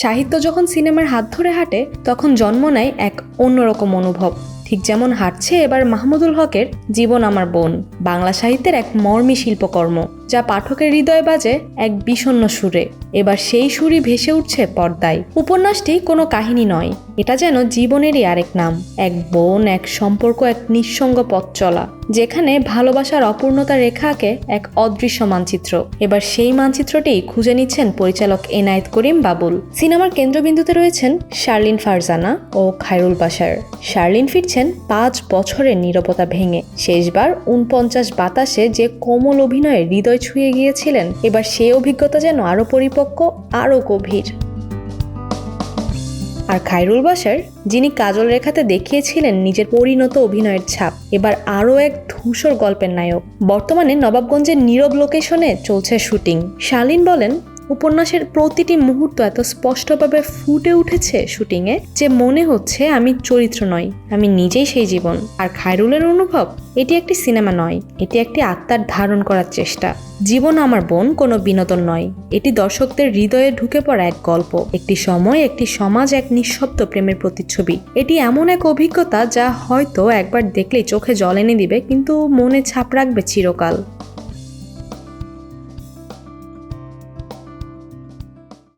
সাহিত্য যখন সিনেমার হাত ধরে হাঁটে তখন জন্ম নেয় এক অন্যরকম অনুভব। ঠিক যেমন হাঁটছে এবার মাহমুদুল হকের জীবন আমার বোন, বাংলা সাহিত্যের এক মর্মী শিল্পকর্ম, যা পাঠকের হৃদয়ে বাজে এক বিষণ্ণ সুরে। এবার সেই সুরই ভেসে উঠছে পর্দায়। উপন্যাসটি কোনো কাহিনী নয়, এটা যেন জীবনেরই আরেক নাম। এক বোন, এক সম্পর্ক, এক নিঃসঙ্গ পথ চলা, যেখানে ভালোবাসার অপূর্ণতা রেখা আঁকে এক অদৃশ্য মানচিত্র। এবার সেই মানচিত্রটি খুঁজে নিচ্ছেন পরিচালক এনায়েত করিম বাবুল। সিনেমার কেন্দ্রবিন্দুতে রয়েছেন শার্লিন ফারজানা ও খায়রুল বাশার। শার্লিন ফিরছেন 5 বছরের নীরবতা ভেঙে। শেষবার 49 বাতাসে যে কোমল অভিনয়ে হৃদয় ছুঁয়ে গিয়েছিলেন, এবার সেই অভিজ্ঞতা যেন আরও পরিপক্ক, আরও গভীর। আর খায়রুল বাশার, যিনি কাজল রেখাতে দেখিয়েছিলেন নিজের পরিণত অভিনয়ের ছাপ, এবার আরও এক ধূসর গল্পের নায়ক। বর্তমানে নবাবগঞ্জের নীরব লোকেশনে চলছে শুটিং। শার্লিন বলেন, উপন্যাসের প্রতিটি মুহূর্ত এত স্পষ্টভাবে ফুটে উঠেছে শুটিংয়ে যে মনে হচ্ছে আমি চরিত্র নই, আমি নিজেই সেই জীবন। আর খায়রুলের অনুভব, এটি একটি সিনেমা নয়, এটি একটি আত্মার ধারণ করার চেষ্টা। জীবন আমার বোন কোনো বিনোদন নয়, এটি দর্শকদের হৃদয়ে ঢুকে পড়া এক গল্প, একটি সময়, একটি সমাজ, এক নিঃশব্দ প্রেমের প্রতিচ্ছবি। এটি এমন এক অভিজ্ঞতা যা হয়তো একবার দেখলেই চোখে জল এনে দিবে, কিন্তু মনে ছাপ রাখবে চিরকাল।